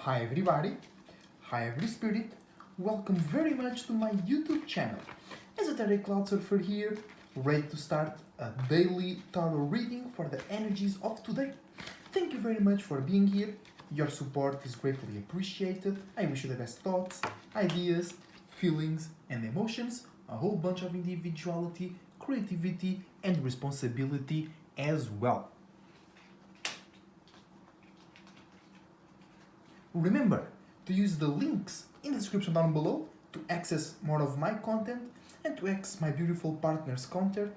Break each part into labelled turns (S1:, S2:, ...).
S1: Hi everybody, hi every spirit, welcome very much to my YouTube channel. EsotericCloudSurfer here, ready to start a daily tarot reading for the energies of today. Thank you very much for being here, your support is greatly appreciated. I wish you the best thoughts, ideas, feelings and emotions, a whole bunch of individuality, creativity and responsibility as well. Remember to use the links in the description down below to access more of my content and to access my beautiful partner's content.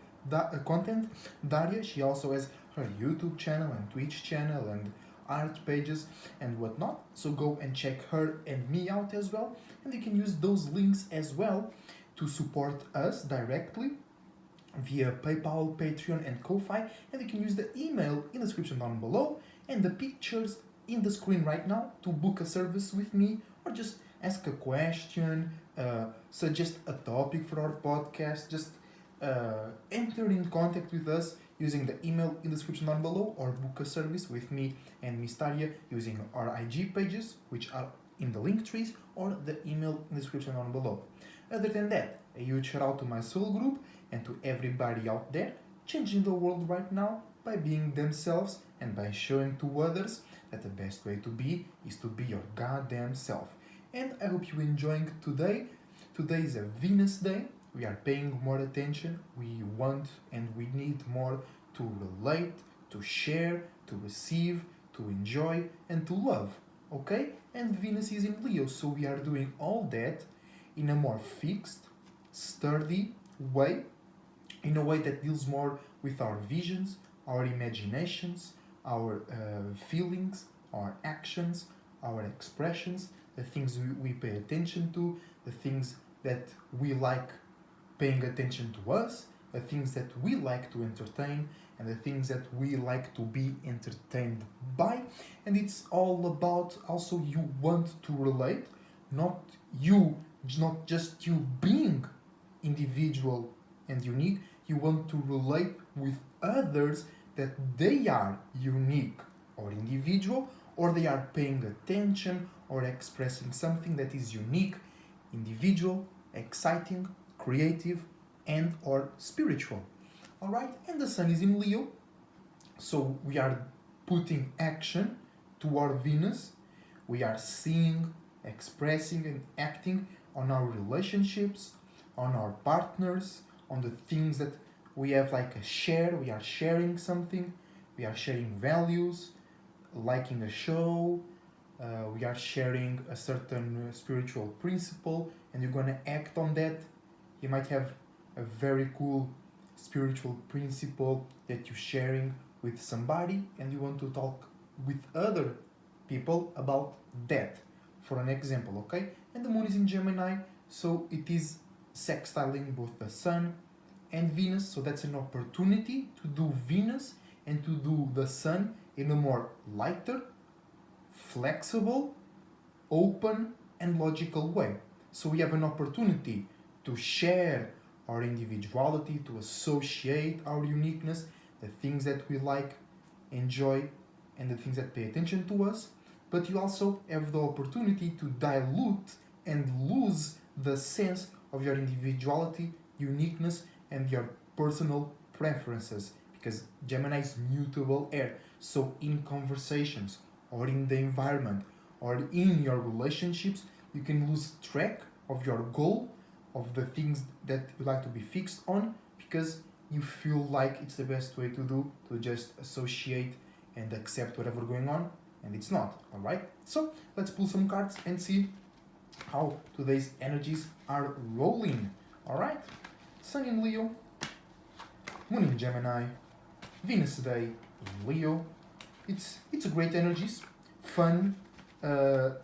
S1: Daria, she also has her YouTube channel and Twitch channel and art pages and whatnot. So go and check her and me out as well. And you can use those links as well to support us directly via PayPal, Patreon and Ko-Fi. And you can use the email in the description down below and the pictures in the screen right now to book a service with me or just ask a question, suggest a topic for our podcast, just enter in contact with us using the email in the description down below or book a service with me and Miss Taria using our IG pages which are in the LinkTrees or the email in the description down below. Other than that, a huge shout out to my SoulGroup and to everybody out there changing the world right now by being themselves and by showing to others that the best way to be is to be your goddamn self. And I hope you're enjoying today. Today is a VenusDae. We are paying more attention. We want and we need more to relate, to share, to receive, to enjoy, and to love. Okay? And Venus is in Leo, so we are doing all that in a more fixed, sturdy way, in a way that deals more with our visions, our imaginations, our feelings, our actions, our expressions, the things we pay attention to, the things that we like paying attention to us, the things that we like to entertain, and the things that we like to be entertained by. And it's all about also you want to relate, not just you being individual and unique. You want to relate with others that they are unique or individual, or they are paying attention or expressing something that is unique, individual, exciting, creative, and or spiritual. All right, and the sun is in Leo, so we are putting action to our Venus. We are seeing, expressing, and acting on our relationships, on our partners, on the things that we have like a share. We are sharing something, we are sharing values, liking a show, we are sharing a certain spiritual principle, and you're gonna act on that. You might have a very cool spiritual principle that you're sharing with somebody, and you want to talk with other people about that, for an example, okay? And the moon is in Gemini, so it is sextiling both the sun and Venus, so that's an opportunity to do Venus and to do the sun in a more lighter, flexible, open and logical way. So we have an opportunity to share our individuality, to associate our uniqueness, the things that we like, enjoy, and the things that pay attention to us. But you also have the opportunity to dilute and lose the sense of your individuality, uniqueness, and your personal preferences, because Gemini is mutable air. So in conversations or in the environment or in your relationships, you can lose track of your goal, of the things that you like to be fixed on, because you feel like it's the best way to do, to just associate and accept whatever going on, and it's not. All right, so let's pull some cards and see how today's energies are rolling. All right, Sun in Leo, Moon in Gemini, VenusDae in Leo. It's a great energies, fun,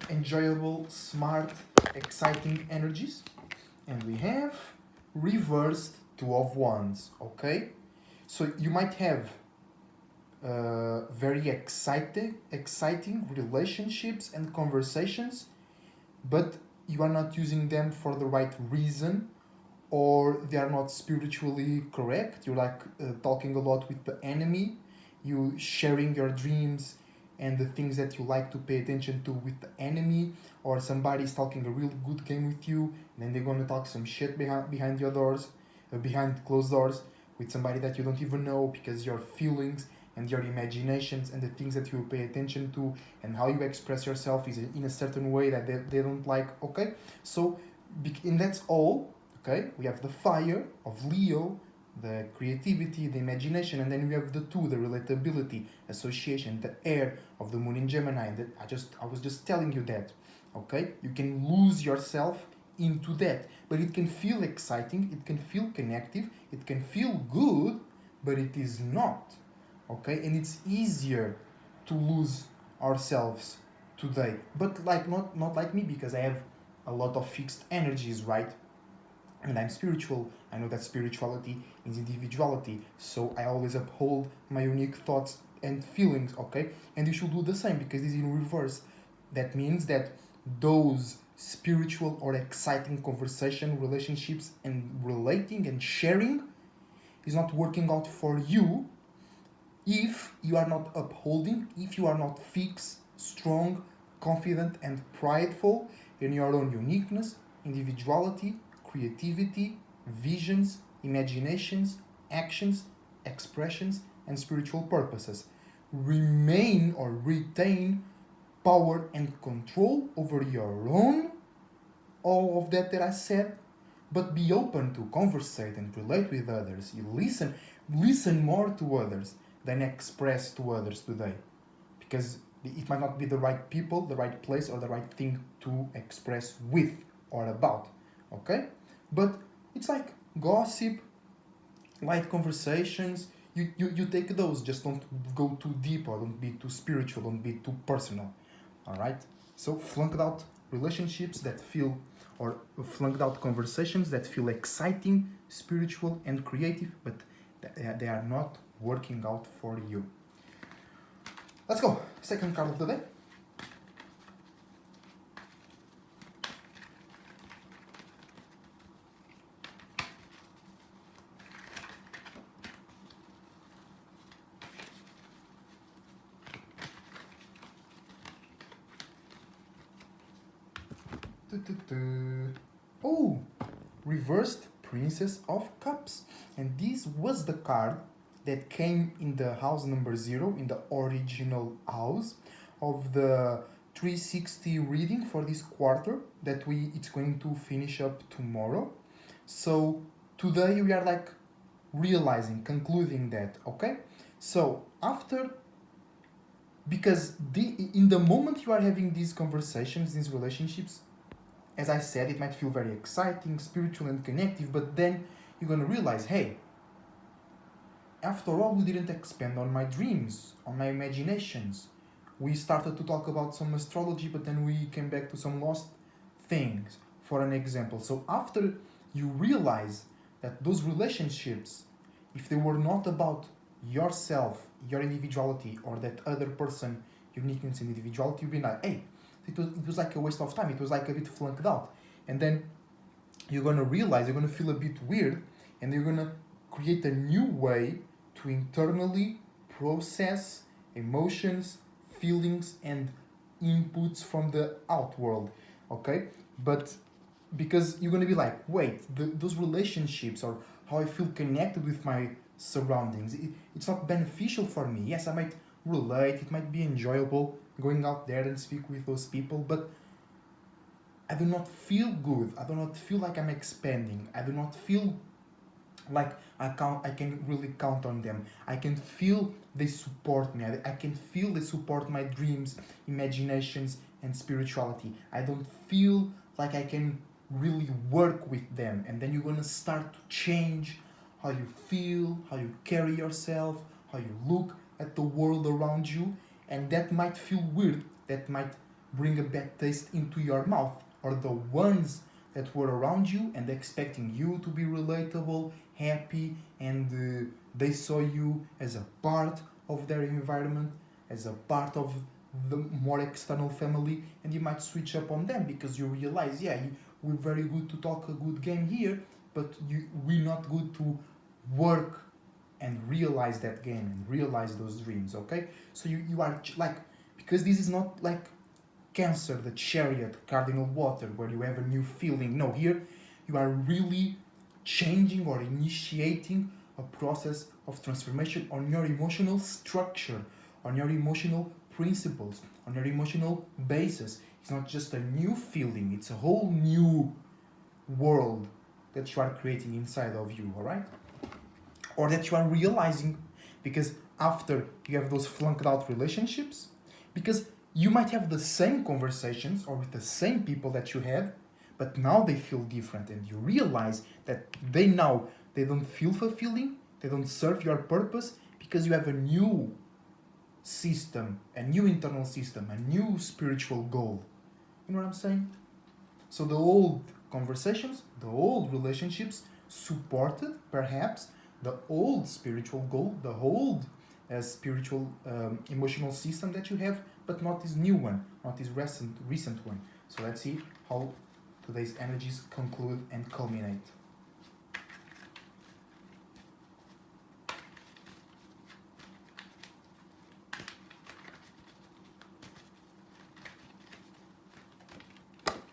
S1: enjoyable, smart, exciting energies. And we have reversed Two of Wands, okay? So you might have very exciting relationships and conversations, but you are not using them for the right reason, or they are not spiritually correct. You're like talking a lot with the enemy, you sharing your dreams and the things that you like to pay attention to with the enemy, or somebody's talking a real good game with you, and then they're gonna talk some shit behind your doors, behind closed doors, with somebody that you don't even know, because your feelings and your imaginations and the things that you pay attention to and how you express yourself is in a certain way that they don't like, okay? So, and that's all, okay? We have the fire of Leo, the creativity, the imagination, and then we have the two, the relatability, association, the air of the moon in Gemini. That I was just telling you that, okay? You can lose yourself into that, but it can feel exciting, it can feel connective, it can feel good, but it is not, okay? And it's easier to lose ourselves today, but like not like me, because I have a lot of fixed energies, right? And I'm spiritual. I know that spirituality is individuality, so I always uphold my unique thoughts and feelings, okay? And you should do the same, because it's in reverse. That means that those spiritual or exciting conversation, relationships, and relating and sharing is not working out for you if you are not upholding, if you are not fixed, strong, confident, and prideful in your own uniqueness, individuality, creativity, visions, imaginations, actions, expressions, and spiritual purposes. Remain or retain power and control over your own, all of that I said, but be open to conversate and relate with others. You listen more to others than express to others today, because it might not be the right people, the right place, or the right thing to express with or about, okay? But it's like gossip, light conversations, you take those, just don't go too deep, or don't be too spiritual, don't be too personal, all right? So flunked out relationships that feel, or flunked out conversations that feel exciting, spiritual, and creative, but they are not working out for you. Let's go. Second card of the day. Oh, reversed Princess of Cups. And this was the card that came in the house number 0, in the original house of the 360 reading for this quarter that it's going to finish up tomorrow. So today we are like realizing, concluding that, okay? So after, because in the moment you are having these conversations, these relationships, as I said, it might feel very exciting, spiritual, and connective, but then you're gonna realize, hey, after all, we didn't expand on my dreams, on my imaginations. We started to talk about some astrology, but then we came back to some lost things, for an example. So after you realize that those relationships, if they were not about yourself, your individuality, or that other person, uniqueness and individuality, you'd be like, hey, it was like a waste of time. It was like a bit flunked out. And then you're going to realize, you're going to feel a bit weird, and you're going to create a new way to internally process emotions, feelings, and inputs from the outworld, okay? But because you're going to be like, wait, those relationships, or how I feel connected with my surroundings, it's not beneficial for me. Yes, I might relate, it might be enjoyable going out there and speak with those people, but I do not feel good. I do not feel like I'm expanding. I do not feel like I can really count on them. I can feel they support me. I can feel they support my dreams, imaginations, and spirituality. I don't feel like I can really work with them. And then you're gonna start to change how you feel, how you carry yourself, how you look at the world around you, and that might feel weird. That might bring a bad taste into your mouth, or the ones that were around you and expecting you to be relatable, happy, and they saw you as a part of their environment, as a part of the more external family, and you might switch up on them because you realize, yeah, we're very good to talk a good game here, but we're not good to work and realize that game and realize those dreams, okay? So you are like, Because this is not like Cancer, the Chariot, Cardinal Water, where you have a new feeling. No, here you are really changing or initiating a process of transformation on your emotional structure, on your emotional principles, on your emotional basis. It's not just a new feeling, it's a whole new world that you are creating inside of you, alright? Or that you are realizing, because after you have those flunked out relationships, because you might have the same conversations or with the same people that you had, but now they feel different, and you realize that they don't feel fulfilling, they don't serve your purpose, because you have a new system, a new internal system, a new spiritual goal. You know what I'm saying? So the old conversations, the old relationships supported perhaps the old spiritual goal, the old spiritual emotional system that you have, but not this new one, not this recent one. So let's see how today's energies conclude and culminate.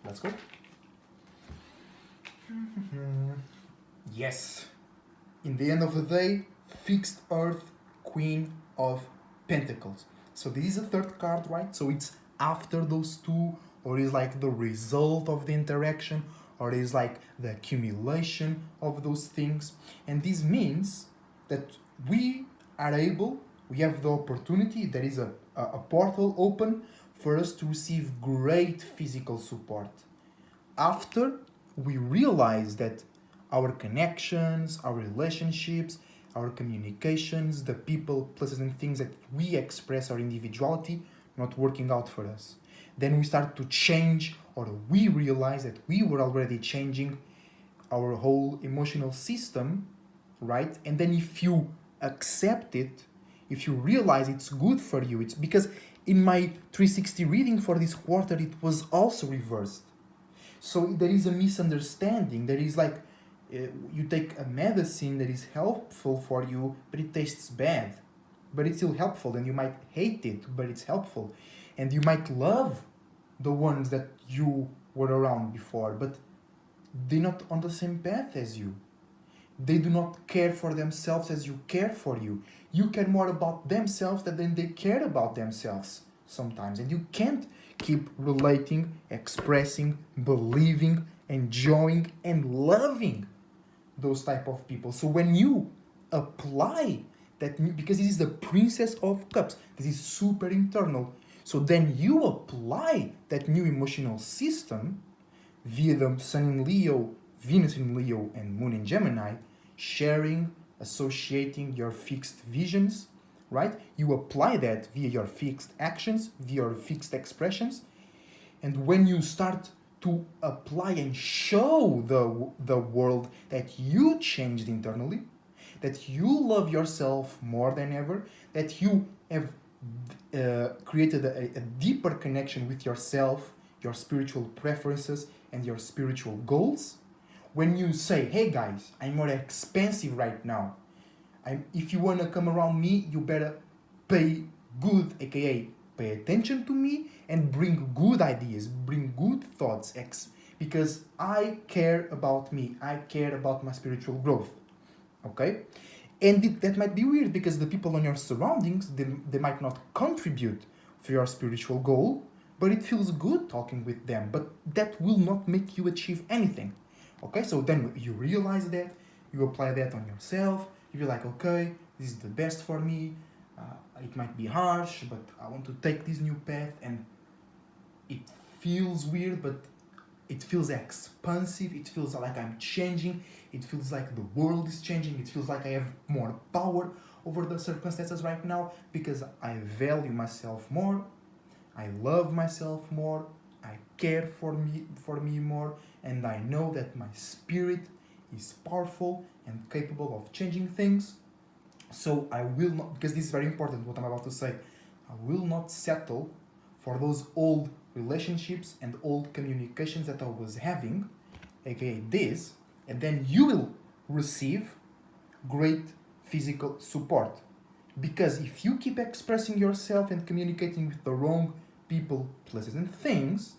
S1: Let's go. Yes. In the end of the day, fixed earth, Queen of Pentacles. So this is a third card, right? So it's after those two, or is like the result of the interaction, or is like the accumulation of those things. And this means that we have the opportunity, there is a portal open for us to receive great physical support. After we realize that our connections, our relationships, our communications, the people, places, and things that we express our individuality not working out for us. Then we start to change, or we realize that we were already changing our whole emotional system, right? And then if you accept it, if you realize it's good for you, it's because in my 360 reading for this quarter, it was also reversed. So there is a misunderstanding. There is like, you take a medicine that is helpful for you, but it tastes bad. But it's still helpful, and you might hate it, but it's helpful. And you might love the ones that you were around before, but they're not on the same path as you. They do not care for themselves as you care for you. You care more about themselves than they care about themselves sometimes. And you can't keep relating, expressing, believing, enjoying, and loving those type of people. So when you apply that new, because this is the Princess of Cups, this is super internal. So then you apply that new emotional system via the Sun in Leo, Venus in Leo, and Moon in Gemini, sharing, associating your fixed visions, right? You apply that via your fixed actions, via your fixed expressions. And when you start to apply and show the world that you changed internally, that you love yourself more than ever, that you have created a deeper connection with yourself, your spiritual preferences, and your spiritual goals. When you say, hey guys, I'm more expensive right now. If you want to come around me, you better pay good, aka pay attention to me, and bring good ideas, bring good thoughts, because I care about me, I care about my spiritual growth, okay? And that might be weird, because the people on your surroundings, they might not contribute for your spiritual goal, but it feels good talking with them, but that will not make you achieve anything, okay? So then you realize that, you apply that on yourself, you're like, okay, this is the best for me, it might be harsh, but I want to take this new path, and it feels weird, but it feels expansive, it feels like I'm changing, it feels like the world is changing, it feels like I have more power over the circumstances right now, because I value myself more, I love myself more, I care for me more, and I know that my spirit is powerful and capable of changing things. So I will not, because this is very important what I'm about to say, I will not settle for those old relationships and old communications that I was having, aka this, and then you will receive great physical support. Because if you keep expressing yourself and communicating with the wrong people, places, and things,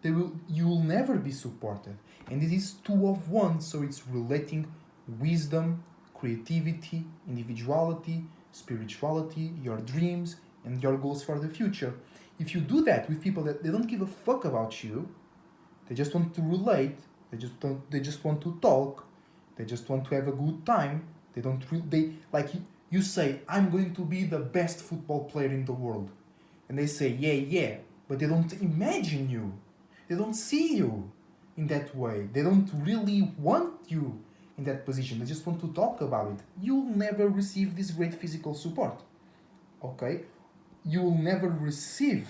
S1: you will never be supported. And it is two of one, so it's relating wisdom, creativity, individuality, spirituality, your dreams, and your goals for the future. If you do that with people that they don't give a fuck about you, they just want to relate, they just want to talk, they just want to have a good time, you say, I'm going to be the best football player in the world. And they say, yeah, but they don't imagine you. They don't see you in that way. They don't really want you in that position. They just want to talk about it. You'll never receive this great physical support. Okay? You'll never receive.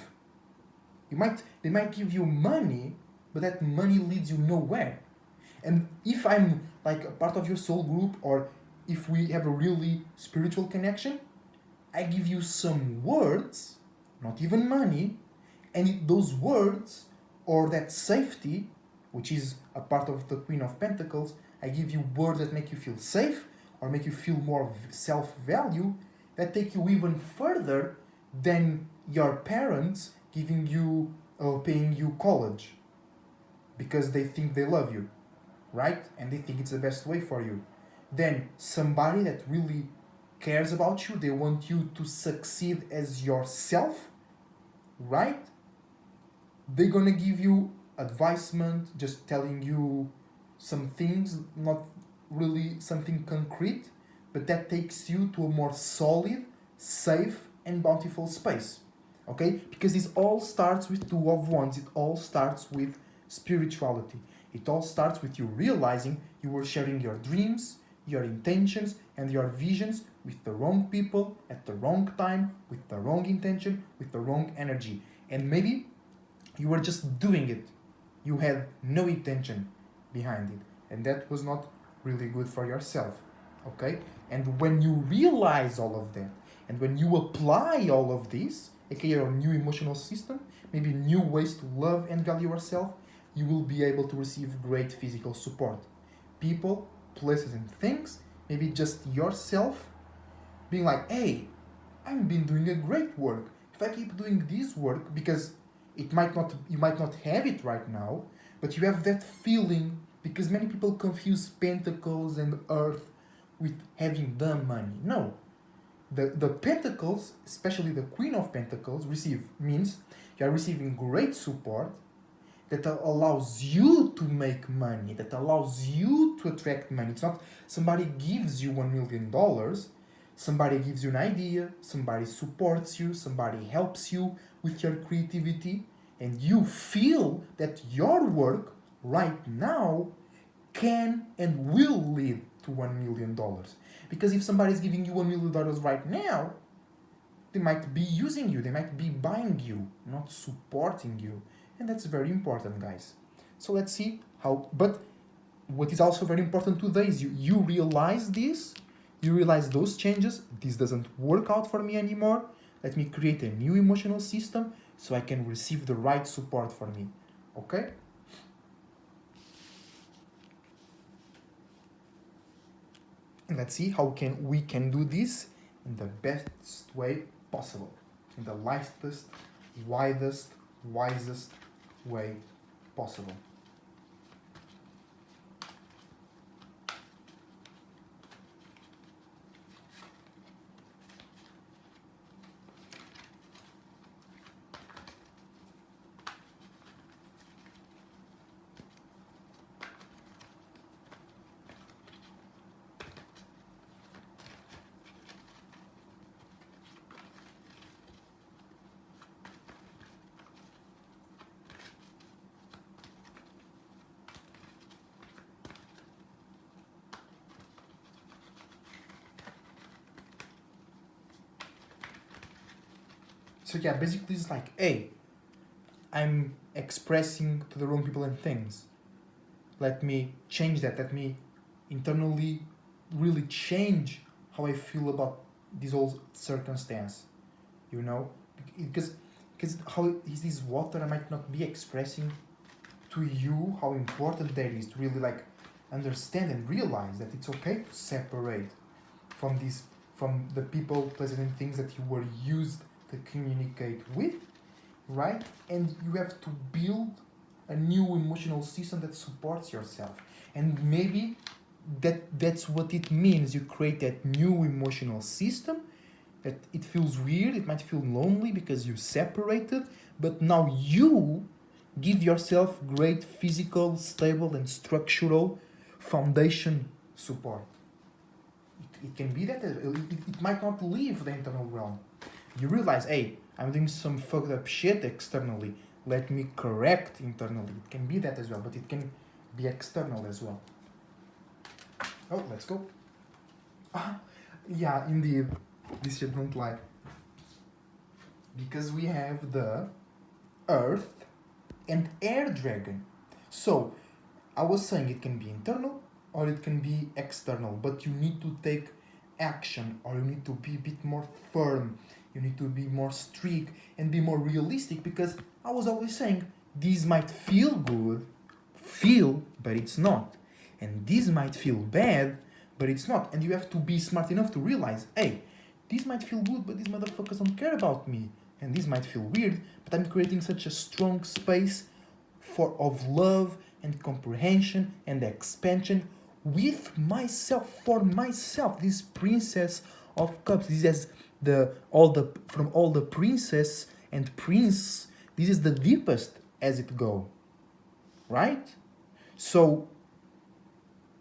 S1: They might give you money, but that money leads you nowhere. And if I'm like a part of your soul group, or if we have a really spiritual connection, I give you some words, not even money, and those words, or that safety, which is a part of the Queen of Pentacles, I give you words that make you feel safe, or make you feel more self-value, that take you even further than your parents giving you, paying you college, because they think they love you, right? And they think it's the best way for you. Then somebody that really cares about you, they want you to succeed as yourself, right? They're gonna give you advisement, just telling you some things, not really something concrete, but that takes you to a more solid, safe, and bountiful space. Okay? Because this all starts with two of wands. It all starts with spirituality. It all starts with you realizing you were sharing your dreams, your intentions, and your visions with the wrong people at the wrong time, with the wrong intention, with the wrong energy. And maybe you were just doing it. You had no intention behind it. And that was not really good for yourself. Okay? And when you realize all of that, and when you apply all of this, aka your new emotional system, maybe new ways to love and value yourself, you will be able to receive great physical support. People, places, and things, maybe just yourself, being like, hey, I've been doing a great work. If I keep doing this work, because you might not have it right now, but you have that feeling, because many people confuse pentacles and earth with having the money. No. The pentacles, especially the Queen of Pentacles, means you are receiving great support that allows you to make money, that allows you to attract money. It's not somebody gives you $1 million, somebody gives you an idea, somebody supports you, somebody helps you with your creativity, and you feel that your work right now can and will lead to $1 million. Because if somebody is giving you $1 million right now, they might be using you, they might be buying you, not supporting you. And that's very important, guys. So let's see how, but what is also very important today is you realize this, you realize those changes, this doesn't work out for me anymore, let me create a new emotional system so I can receive the right support for me, okay? And let's see how we can do this in the best way possible, in the lightest, widest, wisest way possible. So yeah, basically it's like, hey, I'm expressing to the wrong people and things. Let me change that. Let me internally really change how I feel about this whole circumstance. You know? Because how is this water, I might not be expressing to you how important that is to really like understand and realize that it's okay to separate from this from the people, places, and things that you were used to communicate with, right? And you have to build a new emotional system that supports yourself. And maybe that's what it means. You create that new emotional system. That it feels weird, it might feel lonely because you're separated, but now you give yourself great physical, stable, and structural foundation support. It can be that it might not leave the internal realm. You realize, hey, I'm doing some fucked up shit externally. Let me correct internally. It can be that as well, but it can be external as well. Oh, let's go. Yeah, indeed. This shit don't lie. Because we have the Earth and Air Dragon. So, I was saying it can be internal or it can be external, but you need to take action, or you need to be a bit more firm. You need to be more strict and be more realistic, because I was always saying this might feel good, but it's not. And this might feel bad, but it's not. And you have to be smart enough to realize, hey, this might feel good, but these motherfuckers don't care about me. And this might feel weird, but I'm creating such a strong space of love and comprehension and expansion with myself, for myself. This Princess of Cups, this is from all the princess and prince, this is the deepest as it go, right? So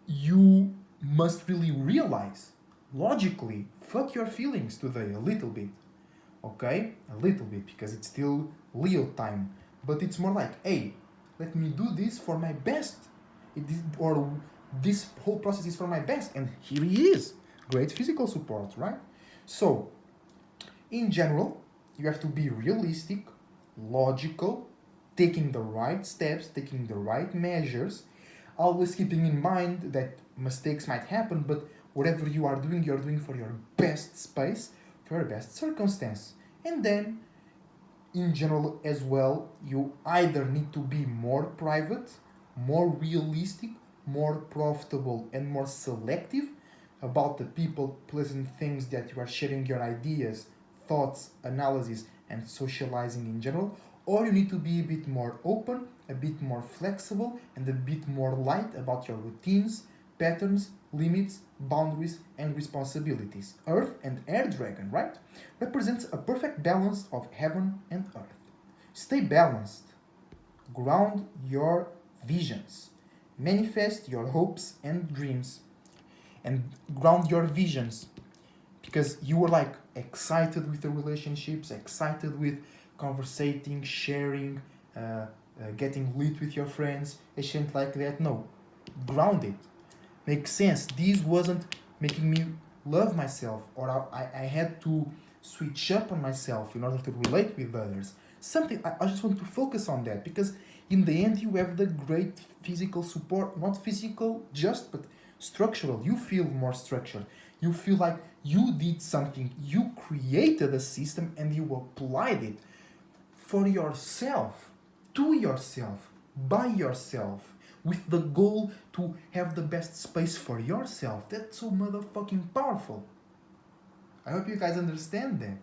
S1: you must really realize, logically, fuck your feelings today a little bit, okay? A little bit, because it's still Leo time. But it's more like, hey, let me do this for my best. This whole process is for my best. And here he is. Great physical support, right? So, in general, you have to be realistic, logical, taking the right steps, taking the right measures, always keeping in mind that mistakes might happen, but whatever you are doing, you're doing for your best space, for your best circumstance. And then, in general as well, you either need to be more private, more realistic, more profitable, and more selective about the people, places, and things that you are sharing your ideas, thoughts, analysis, and socializing in general, or you need to be a bit more open, a bit more flexible, and a bit more light about your routines, patterns, limits, boundaries, and responsibilities. Earth and Air Dragon, right? Represents a perfect balance of heaven and earth. Stay balanced. Ground your visions. Manifest your hopes and dreams. And ground your visions. Because you were like excited with the relationships, excited with conversating, sharing, getting lit with your friends, and shit like that. No. Ground it. Makes sense. This wasn't making me love myself, or I had to switch up on myself in order to relate with others. I just want to focus on that, because in the end you have the great physical support, not physical just, but structural. You feel more structured. You feel like you did something. You created a system and you applied it for yourself, to yourself, by yourself, with the goal to have the best space for yourself. That's so motherfucking powerful. I hope you guys understand that.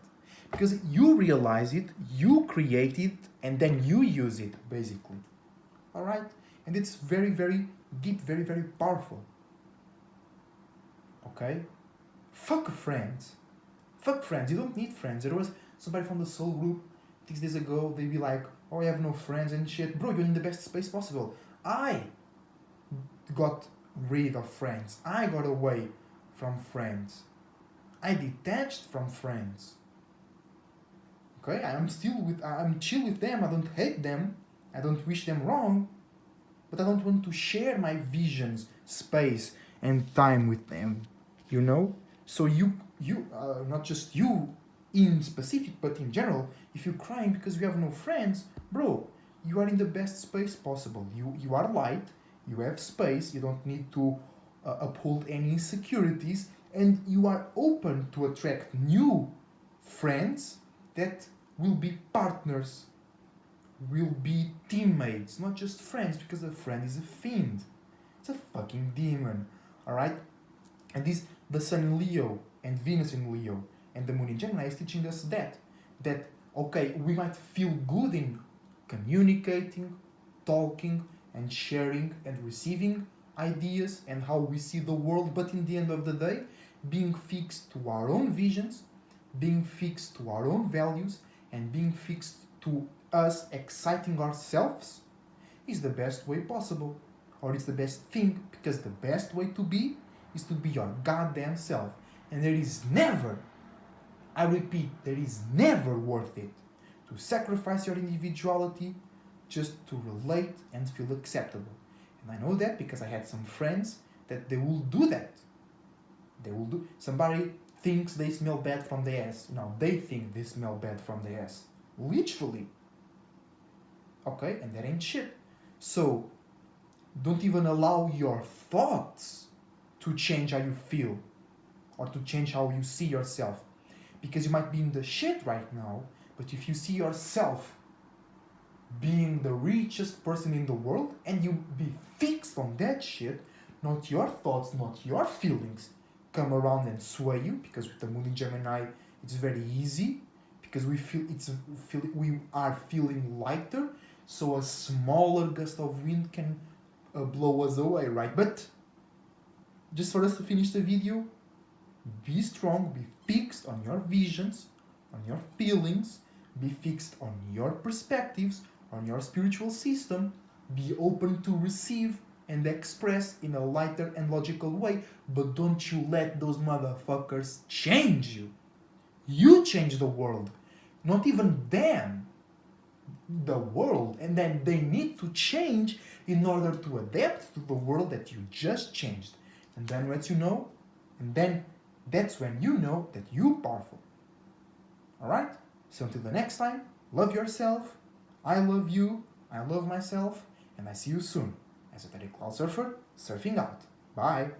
S1: Because you realize it, you create it, and then you use it, basically. Alright? And it's very, very deep, very, very powerful. Okay? Fuck friends. Fuck friends. You don't need friends. There was somebody from the SoulGroup 6 days ago, they'd be like, oh, I have no friends and shit. Bro, you're in the best space possible. I got rid of friends. I got away from friends. I detached from friends. Okay, I'm chill with them. I don't hate them. I don't wish them wrong. But I don't want to share my visions, space, and time with them. You know? So you not just you in specific, but in general, if you're crying because you have no friends, bro, you are in the best space possible. You are light, you have space, you don't need to uphold any insecurities, and you are open to attract new friends that will be partners, will be teammates, not just friends, because a friend is a fiend. It's a fucking demon, alright? And the sun in Leo and Venus in Leo, and the Moon in Gemini is teaching us that okay, we might feel good in communicating, talking, and sharing and receiving ideas and how we see the world, but in the end of the day, being fixed to our own visions, being fixed to our own values, and being fixed to us exciting ourselves is the best way possible. Or it's the best thing, because the best way to be is to be your goddamn self. And there is never, I repeat, there is never worth it to sacrifice your individuality just to relate and feel acceptable. And I know that because I had some friends that they will do that. They will do, somebody thinks they smell bad from the ass. No, they think they smell bad from the ass. Literally. Okay, and that ain't shit. So, don't even allow your thoughts to change how you feel or to change how you see yourself. Because you might be in the shit right now, but if you see yourself being the richest person in the world and you be fixed on that shit, not your thoughts, not your feelings come around and sway you, because with the Moon in Gemini it's very easy because we are feeling lighter, so a smaller gust of wind can blow us away, right? But just for us to finish the video, be strong, be fixed on your visions, on your feelings, be fixed on your perspectives, on your spiritual system, be open to receive and express in a lighter and logical way, but don't you let those motherfuckers change you. You change the world, not even them, the world, and then they need to change in order to adapt to the world that you just changed. And then what you know, and then that's when you know that you're powerful. Alright? So until the next time, love yourself, I love you, I love myself, and I see you soon. Esoteric Cloud Surfer, surfing out. Bye!